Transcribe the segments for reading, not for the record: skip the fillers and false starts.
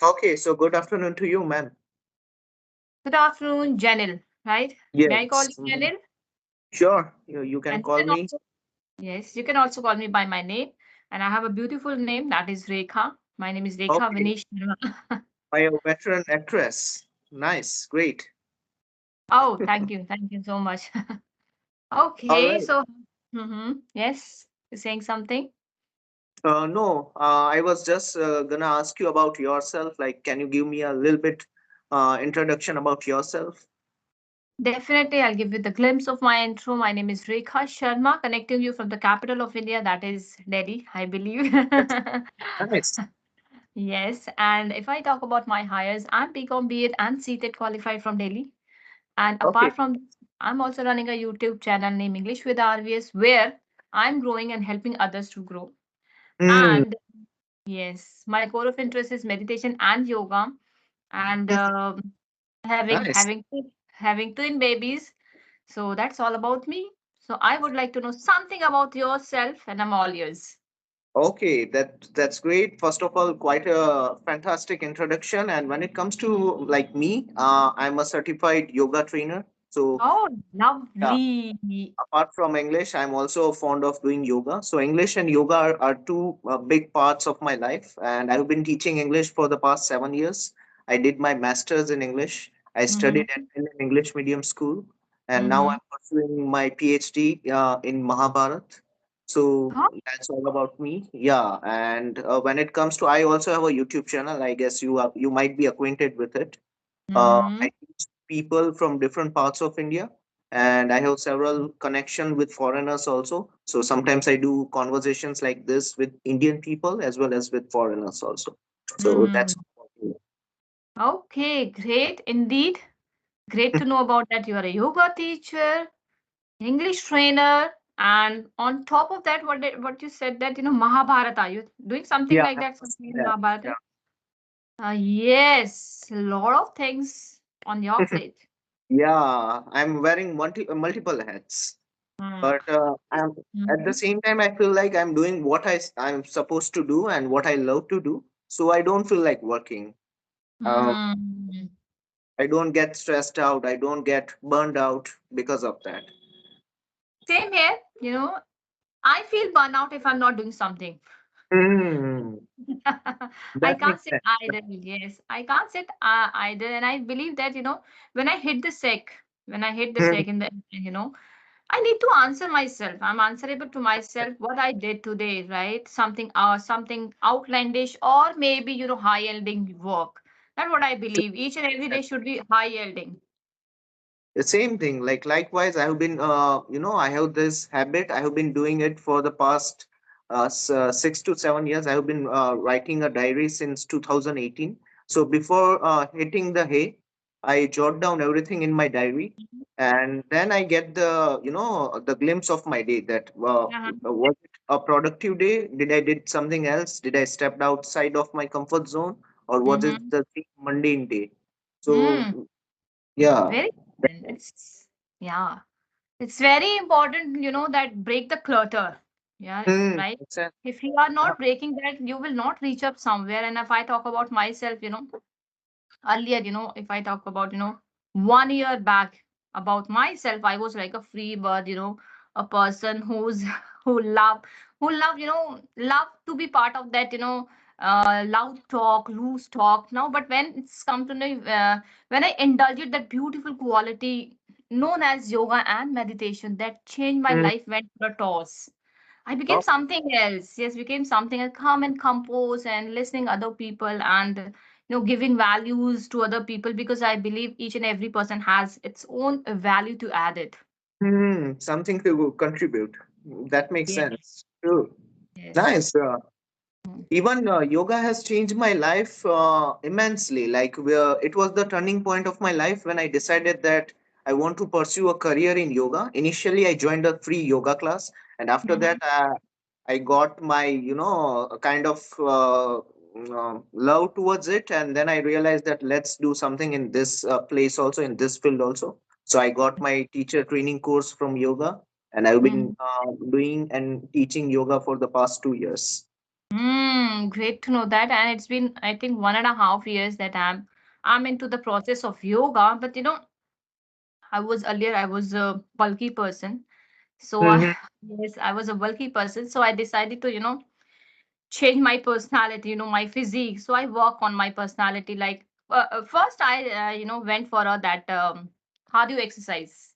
Okay, so good afternoon to you, ma'am. Good afternoon, Janil, right? May I call Yes. you Janil? Sure, you can And you call can me. also, yes, you can also call me by my name. And I have a beautiful name that is Rekha. My name is Rekha Okay, Vinesh Sharma. by a veteran actress. Nice, great. Oh, thank you. Thank you so much. All Okay, right. so, yes, you're saying something? No, I was just gonna ask you about yourself. Like, can you give me a little bit introduction about yourself? Definitely, I'll give you the glimpse of my intro. My name is Rekha Sharma, connecting you from the capital of India, that is Delhi, I believe. That's nice. Yes, and if I talk about my hires, I'm BCom BEd and CTET qualified from Delhi. And Okay. apart from this, I'm also running a YouTube channel named English with RVS, where I'm growing and helping others to grow. Hmm. And yes, my core of interest is meditation and yoga, and having Nice. having having twin babies. So that's all about me. So I would like to know something about yourself, and I'm all yours. Okay, that's great. First of all, quite a fantastic introduction. And when it comes to like me, I'm a certified yoga trainer. So Oh, yeah, lovely. apart from English, I'm also fond of doing yoga. So English and yoga are two big parts of my life, and I've been teaching English for the past 7 years. I did my master's in English. I studied at Mm-hmm. an English medium school, and now Mm-hmm. I'm pursuing my PhD in Mahabharat. So Huh? that's all about me. Yeah, and when it comes to, I also have a YouTube channel. I guess you might be acquainted with it. Mm-hmm. I teach people from different parts of India, and I have several connection with foreigners also. So sometimes I do conversations like this with Indian people as well as with foreigners also. So that's Mm-hmm. Okay, great indeed. Great to know about that. You are a yoga teacher, English trainer, and on top of that, what you said that Mahabharata. You doing something yeah, like that, something in yeah, Mahabharata? Yes, a lot of things on your yeah. plate. Yeah, I'm wearing multiple hats, Hmm. but I'm at the Mhm. same time I feel like I'm doing what I'm supposed to do and what I love to do. So I don't feel like working. Um, Hmm. I don't get stressed out. I don't get burned out because of that. Same here. I feel burnout if I'm not doing something. Mm, I that can't makes sit sense. idle. Yes, I can't sit idle, and I believe that when I hit the sick, when I hit the Mm, sick in the I need to answer myself. I'm answerable to myself what I did today, right? Something outlandish, or maybe high yielding work. That's what I believe. Each and every day should be high yielding. the same thing. Like likewise, I have been, I have this habit. I have been doing it for the past 6 to 7 years. I have been writing a diary since 2018. So before hitting the hay, I jot down everything in my diary, and then I get the glimpse of my day. That Uh-huh. was it a productive day? Did I did something else? Did I stepped outside of my comfort zone, or was it Mm-hmm. the same mundane day? So Mm, yeah. very important. Yeah. It's very important, that break the clutter. Yeah, Hmm, right. makes sense. If you are Yeah. not breaking that, you will not reach up somewhere. And if I talk about myself, earlier, if I talk about, 1 year back about myself, I was like a free bird, a person who's who love who love, love to be part of that, loud talk, loose talk. Now, but when it's come to me, when I indulged that beautiful quality known as yoga and meditation, that changed my Mm, life, went for a toss. I became okay. something else. Yes, became something else, calm and compose and listening other people, and giving values to other people, because I believe each and every person has its own value to add it. Something to contribute. That makes Yes. sense. True. Yes. Nice. Even yoga has changed my life immensely. Like where it was the turning point of my life when I decided that I want to pursue a career in yoga. Initially, I joined a free yoga class, and after that, Mm-hmm. I got my a kind of love towards it, and then I realized that let's do something in this place also, in this field also. So I got my teacher training course from yoga, and I've been doing and teaching yoga for the past 2 years. Great to know that. And it's been, I think, 1.5 years that I'm into the process of yoga. But I was a bulky person. So Hmm. yes, I was a bulky person. So I decided to, change my personality, my physique. So I work on my personality. Like first, I went for that cardio exercise.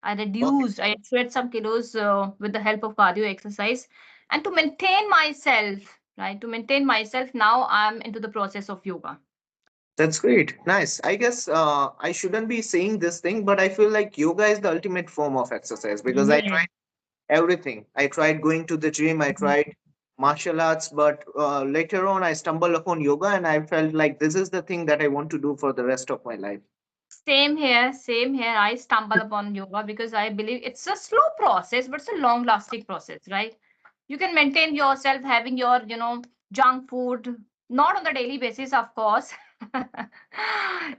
Okay, I shed some kilos with the help of cardio exercise, and to maintain myself, right? To maintain myself, now I'm into the process of yoga. that's great. Nice. I guess I shouldn't be saying this thing, but I feel like yoga is the ultimate form of exercise because I Yes. tried everything. I tried going to the gym, I tried martial arts, but later on I stumbled upon yoga and I felt like this is the thing that I want to do for the rest of my life. Same here, same here. I stumble upon yoga because I believe it's a slow process, but it's a long lasting process, right? You can maintain yourself having your, junk food, not on the daily basis, of course.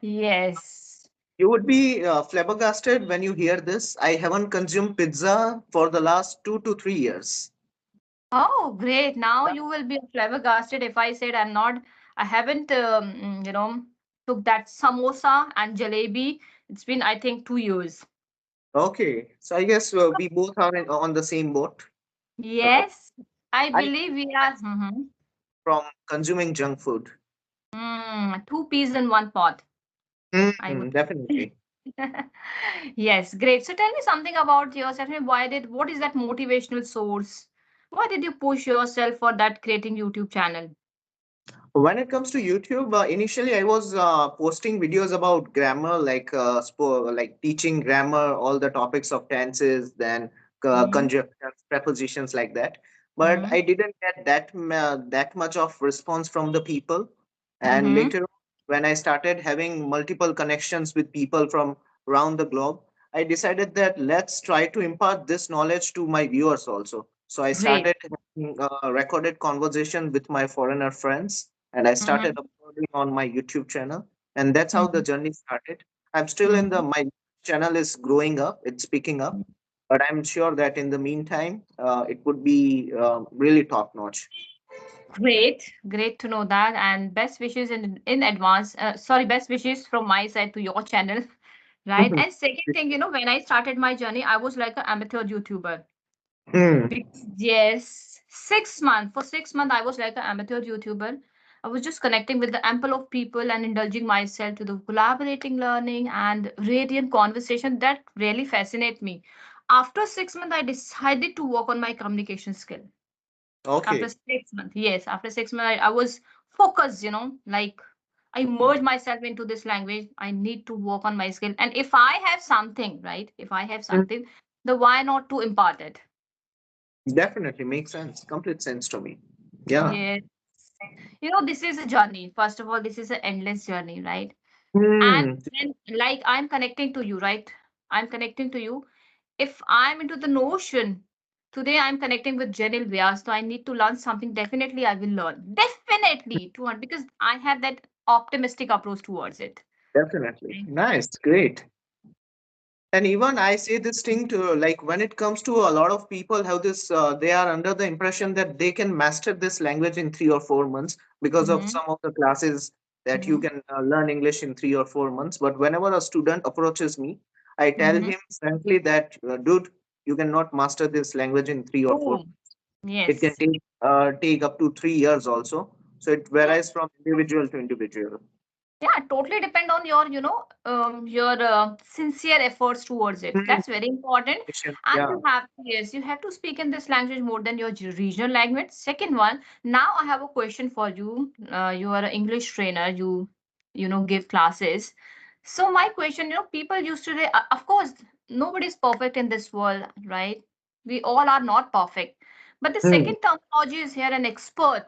Yes. You would be flabbergasted when you hear this. I haven't consumed pizza for the last 2 to 3 years. Oh, great. Now you will be flabbergasted if I said I haven't, took that samosa and jalebi. It's been, I think, 2 years. Okay, so I guess we both are on the same boat. Uh, Yes, I I believe we are. Mhm. from consuming junk food. Two peas in one pot, I would. Definitely. Yes, great. So tell me something about yourself. I mean, what is that motivational source? Why did you push yourself for that creating YouTube channel? When it comes to YouTube, initially I was posting videos about grammar, like like teaching grammar, all the topics of tenses, then Mm-hmm. conjunctions, prepositions, like that. But Mm-hmm. I didn't get that much of response from the people. And Mm-hmm. later, on, when I started having multiple connections with people from around the globe, I decided that let's try to impart this knowledge to my viewers also. So I Great. started having recorded conversation with my foreigner friends and I started Mm-hmm. uploading on my YouTube channel, and that's how the Mm-hmm. journey started. I'm still in Mm-hmm. the my channel is growing up, it's picking up, but I'm sure that in the meantime, it would be really top notch. Great, great to know that, and best wishes in advance. Sorry, best wishes from my side to your channel, right? And second thing, when I started my journey, I was like an amateur YouTuber. Hmm. Yes, 6 months. For 6 months, I was like an amateur YouTuber. I was just connecting with the ample of people and indulging myself to the collaborating learning and radiant conversation that really fascinate me. After 6 months, I decided to work on my communication skill. After Okay, 6 months, yes, after 6 months, I was focused, like I immersed myself into this language. I need to work on my skill. And if I have something, right, if I have hmm, something, then why not to impart it? definitely makes sense, complete sense to me. Yeah. Yes. This is a journey. First of all, this is an endless journey, right? And Hmm. when, like, I'm connecting to you, right? I'm connecting to you. If I'm into the notion, today I'm connecting with Janil Vyas, so I need to learn something. Definitely, I will learn. Definitely, because I have that optimistic approach towards it. Definitely Right? nice, great. And even I say this thing to, like, when it comes to a lot of people have this, they are under the impression that they can master this language in 3 or 4 months because of Mm-hmm. some of the classes that you Mm-hmm. can learn English in 3 or 4 months. But whenever a student approaches me, I tell Mm-hmm. him frankly that, dude, you cannot master this language in 3 or 4. True. It can Yes. take up to 3 years also. So it Yeah. varies from individual to individual. Yeah, totally depend on your, your sincere efforts towards it. Hmm. That's very important. And Yeah. yes, you have to speak in this language more than your regional language. Second one, now I have a question for you. You are an English trainer. Give classes. So my question, people used to say, of course, nobody's perfect in this world, right? We all are not perfect. But the Hmm. second terminology is here an expert.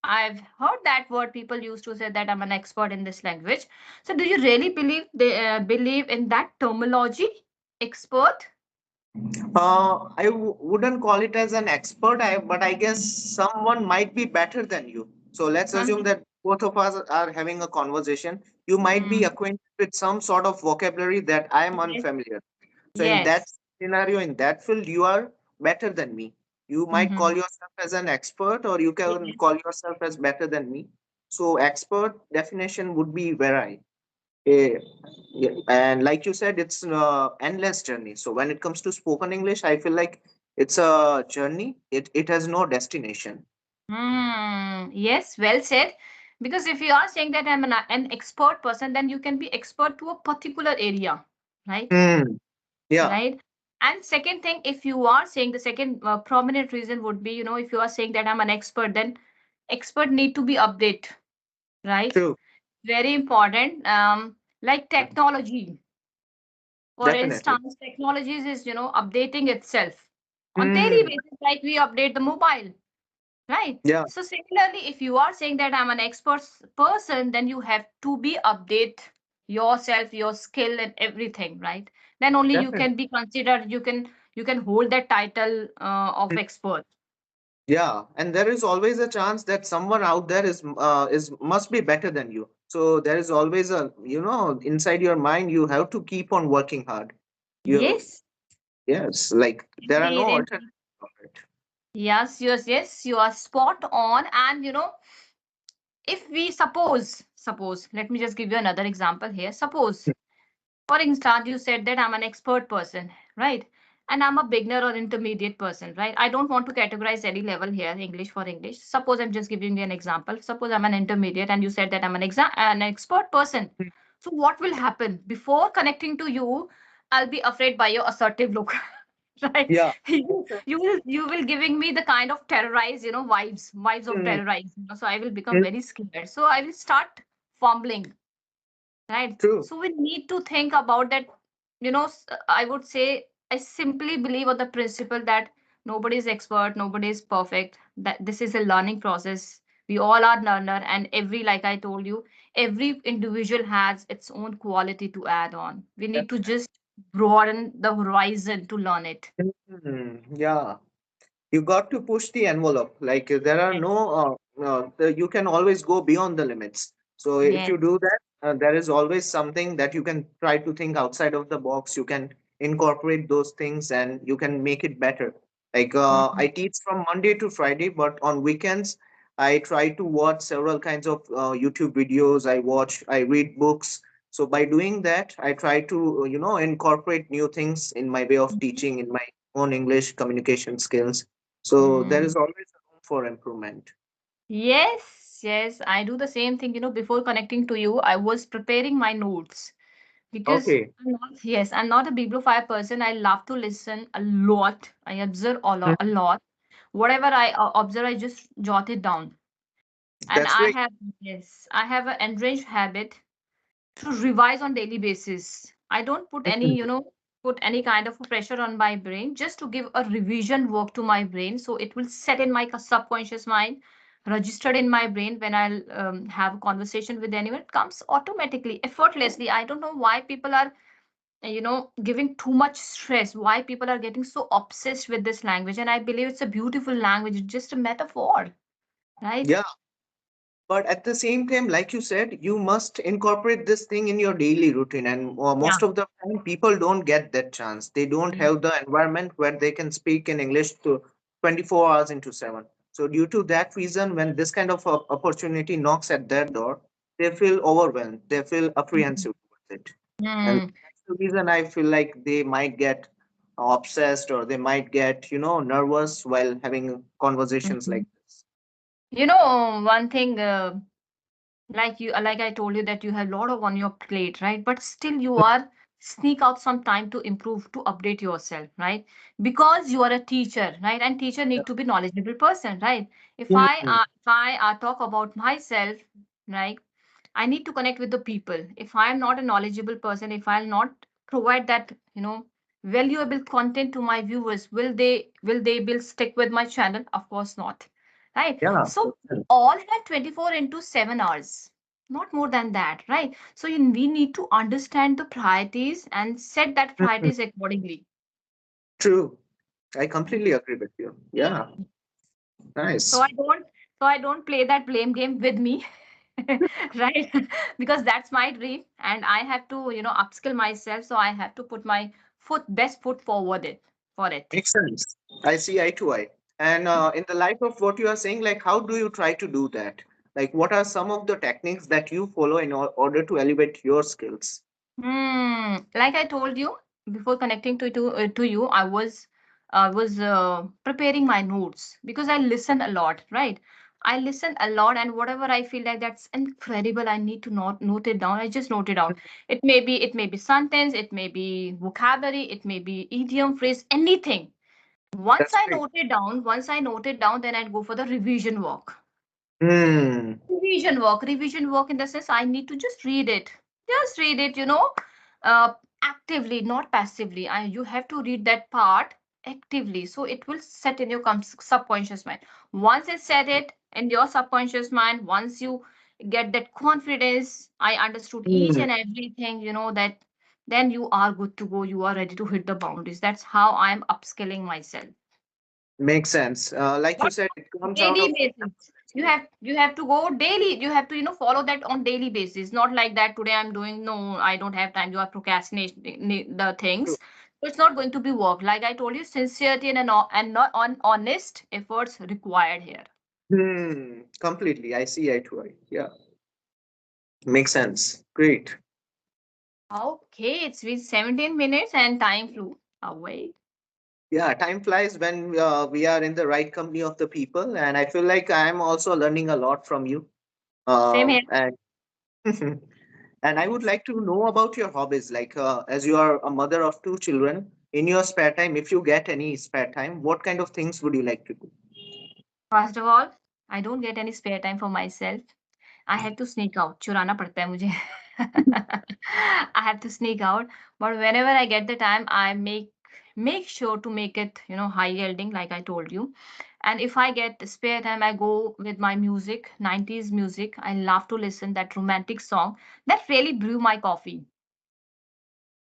I've heard that word. People used to say that I'm an expert in this language. So, do you really believe in that terminology, expert? Wouldn't call it as an expert, but I guess someone might be better than you. So let's assume Mhm. that both of us are having a conversation. You might be Mm. acquainted with some sort of vocabulary that I am Yes. unfamiliar. So in that Yes. scenario, in that field, you are better than me. You might call Mm-hmm. yourself as an expert, or you can call yourself as better than me. So expert definition would be where I. Eh, yeah. And like you said, it's endless journey. So when it comes to spoken English, I feel like it's a journey. It has no destination. Hmm. Yes, well said. Because if you are saying that I'm an expert person, then you can be expert to a particular area, right? Hmm. Yeah. Right. And second thing, if you are saying the second prominent reason would be, if you are saying that I'm an expert, then expert need to be update, right? True. Very important. Like technology, for Definitely. instance, technologies is, updating itself on daily Hmm. basis, like we update the mobile. Right. Yeah. So similarly, if you are saying that I'm an expert person, then you have to be update yourself, your skill and everything, right? Then only you Definitely. can be considered, you can hold that title of expert. Yeah, and there is always a chance that someone out there is must be better than you. So there is always a, inside your mind you have to keep on working hard. You Yes, Yes, like there are no indeed, alternatives indeed. of it. Yes, yes, yes, you are spot on. And if we suppose, let me just give you another example here. Suppose, for instance, you said that I'm an expert person, right? And I'm a beginner or intermediate person, right? I don't want to categorize any level here, English for English. Suppose I'm just giving you an example. Suppose I'm an intermediate and you said that I'm an expert person. So what will happen? Before connecting to you, I'll be afraid by your assertive look. Right? Yeah. You will giving me the kind of terrorize, vibes of Hmm. terrorize. So I will become Hmm. very scared. So I will start fumbling, right? True. So we need to think about that. I would say I simply believe on the principle that nobody is expert, nobody is perfect, that this is a learning process. We all are learner, and like I told you, every individual has its own quality to add on. We need to just broaden the horizon to learn it. Yeah. You got to push the envelope. Like there are Yes. no you can always go beyond the limits. So if Yes. you do that, there is always something that you can try to think outside of the box. You can incorporate those things and you can make it better. Like I Mhm. teach from Monday to Friday, but on weekends I try to watch several kinds of YouTube videos. I read books. So by doing that, I try to incorporate new things in my way of Mhm. teaching, in my own English communication skills. So there is Mm. always a room for improvement. Yes, yes, I do the same thing. Before connecting to you, I was preparing my notes because Okay. I'm not a bibliophile person. I love to listen a lot. I observe a Mhm. lot. Whatever I observe, I just jot it down. And That's great. I have an entrenched habit to revise on daily basis. I don't Mhm. put any kind of pressure on my brain, just to give a revision work to my brain, so it will set in my subconscious mind, registered in my brain. When I'll have a conversation with anyone, it comes automatically, effortlessly. I don't know why people are giving too much stress, why people are getting so obsessed with this language. And I believe it's a beautiful language, it's just a metaphor, right? Yeah. But at the same time, like you said, you must incorporate this thing in your daily routine. And Yeah. most of the time, people don't get that chance. They don't Yeah. have the environment where they can speak in English to 24 hours into 7. So, due to that reason, when this kind of opportunity knocks at their door, they feel overwhelmed. They feel Mhm. apprehensive towards it. And Mm. that's the reason I feel like they might get obsessed, or they might get, nervous while having conversations Mhm. like this. One thing, like I told you that you have a lot of on your plate, right? But still you are sneak out some time to improve, to update yourself, right? Because you are a teacher, right? And teacher need to be knowledgeable person, right? Mhm. If I talk about myself, right? I need to connect with the people. If I am not a knowledgeable person, if I'll not provide that, valuable content to my viewers, will they will stick with my channel? Of course not. Right. Yeah. So we all have 24 into 7 hours. Not more than that, right? So we need to understand the priorities and set that Mhm. priorities accordingly. True. I Right. completely agree with you. Yeah. So Nice. I don't play that blame game with me. Right. Because that's my dream and I have to upskill myself, so I have to put my best foot forward it for it. Makes sense. I see eye to eye. And in the light of what you are saying, like how do you try to do that? Like what are some of the techniques that you follow in order to elevate your skills? Like I told you before connecting to you, I was preparing my notes because I listen a lot, right? I listen a lot, and whatever I feel like that's incredible, I need to note it down. I just note it down. It may be sentence, it may be vocabulary, it may be idiom, phrase, anything. That's great. Once I note it down, then I'd go for the revision work. Hmm. Revision work in the sense I need to just read it, uh, actively, not passively. You have to read that part actively, so it will set in your subconscious mind. Once it's set it in your subconscious mind, once you get that confidence, I understood each Hmm. and everything, that then you are good to go. You are ready to hit the boundaries. That's how I'm upskilling myself. Makes sense. Like you said, it comes out Daily of basis. You have to go daily. You have to follow that on daily basis. Not like that today I'm doing, no, I don't have time. You are procrastinating the things. So it's not going to be work. Like I told you, sincerity and not on honest efforts required here. Completely. I see eye to eye. Yeah. Makes sense. Great. Okay, it's been 17 minutes and time flew away. Yeah, time flies when we are in the right company of the people, and I feel like I am also learning a lot from you. Same here. And and I would like to know about your hobbies. Like, as you are a mother of two children, in your spare time, if you get any spare time, what kind of things would you like to do? First of all, I don't get any spare time for myself. I have to sneak out. चुराना पड़ता है मुझे. I have to sneak out. But whenever I get the time, I make sure to make it, high yielding, like I told you. And if I get spare time, I go with my music, 90s music. I love to listen that romantic song that really brew my coffee.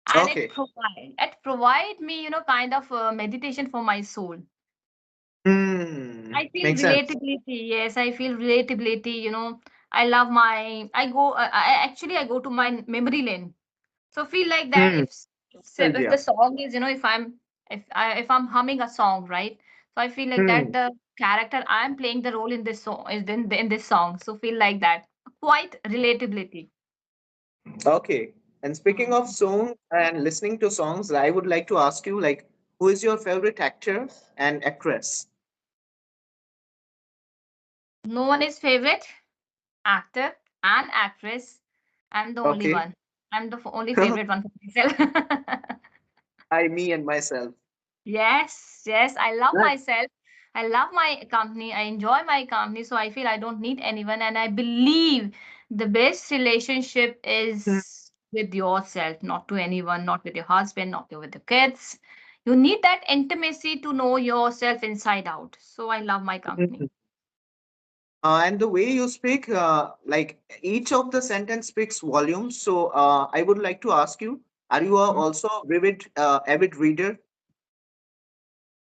And it Okay. provide me, kind of meditation for my soul. I feel Makes sense. relatability. Yes, I feel relatability. I love I go, actually, I go to my memory lane. So feel like that Hmm. if the Nostalgia. song is, if I'm humming a song, right? So I feel like that Hmm. the character I'm playing the role in this song is in this song. So feel like that. Quite relatability. Okay. And speaking of Mhm. songs and listening to songs, I would like to ask you, like, who is your favorite actor and actress? No one is favorite actor and actress. I'm the only Okay. one. I'm the only favorite one for myself. Me and myself. Yes, yes, I love Nice. myself. I love my company. I enjoy my company. So I feel I don't need anyone. And I believe the best relationship is with yourself, not to anyone, not with your husband, not with your kids. You need that intimacy to know yourself inside out. So I love my company. Mhm. And the way you speak, like each of the sentence speaks volumes. So I would like to ask you, are you also a avid reader?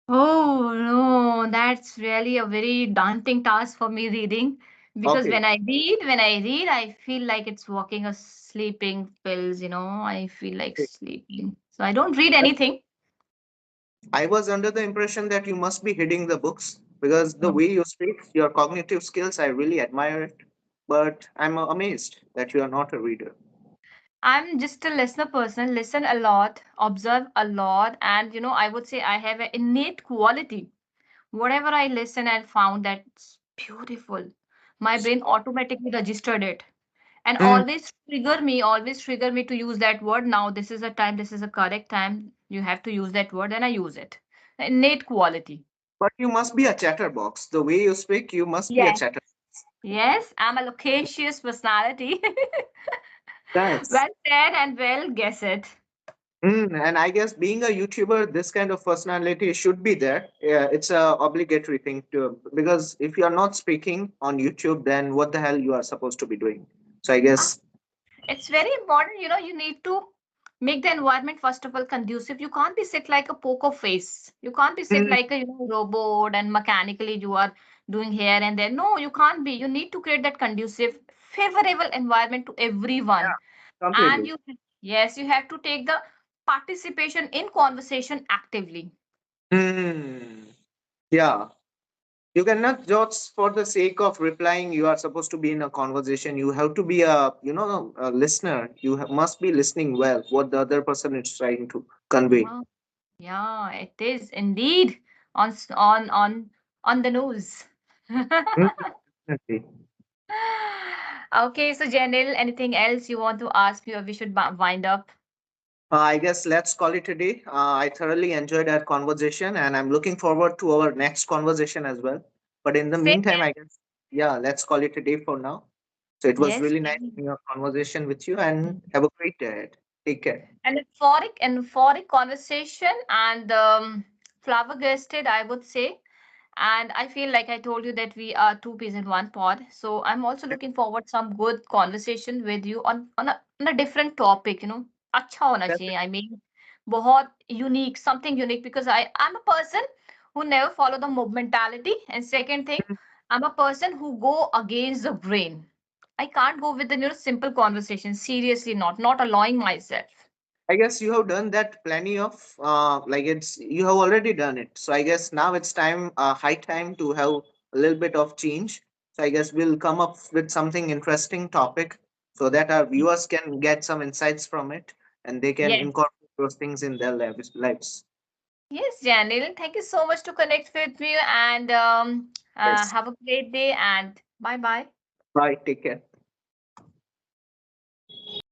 Oh no, that's really a very daunting task for me reading because Okay. when I read, I feel like it's walking a sleeping pills, I feel like Okay. sleeping. So I don't read anything. I was under the impression that you must be hitting the books because the No. way you speak, your cognitive skills, I really admire it. But I'm amazed that you are not a reader. I'm just a listener person, listen a lot, observe a lot, and I would say I have an innate quality. Whatever I listen and found that's beautiful, my brain automatically registered it. And Hmm. always trigger me to use that word. Now this is a time, this is a correct time, you have to use that word, and I use it. Innate quality. But you must be a chatterbox. The way you speak, you must be a Yes, chatter. yes, I'm a loquacious personality. Nice. Well said and well guess it. And I guess being a YouTuber, this kind of personality should be there. Yeah, it's a obligatory thing to because if you are not speaking on YouTube, then what the hell you are supposed to be doing? So I Ah, guess. it's very important, you need to make the environment first of all conducive. You can't be sit like a poker face. You can't be sit Mm, like a robot and mechanically you are doing here and there. No, you can't be. You need to create that conducive, favorable environment to everyone. And completely. yes, you have to take the participation in conversation actively. Hmm. Yeah. You cannot just for the sake of replying. You are supposed to be in a conversation. You have to be a listener. You must be listening well what the other person is trying to convey. Yeah, yeah, it is indeed on the nose. Mm, definitely. Okay, so Janil, anything else you want to ask me, or we should wind up? I guess let's call it a day. I thoroughly enjoyed our conversation, and I'm looking forward to our next conversation as well. But in the Same meantime, here. I guess, yeah, let's call it a day for now. So it was Yes, really nice please. having a conversation with you, and have a great day ahead. Take care. An euphoric conversation and flabbergasted, I would say. And I feel like I told you that we are two peas in one pod. So I'm also looking forward some good conversation with you on a different topic. अच्छा होना चाहिए. Definitely. I mean, बहुत unique, something unique, because I'm a person who never follow the mob mentality. And second thing, I'm a person who go against the grain. I can't go with the simple conversation. Seriously, not allowing myself. I guess you have done that plenty of like it's you have already done it. So I guess now it's time, high time to have a little bit of change. So I guess we'll come up with something interesting topic so that our viewers can get some insights from it and they can Yes. incorporate those things in their lives. Yes, Janil. Thank you so much to connect with me, and Yes. have a great day, and bye bye. Bye. Take care.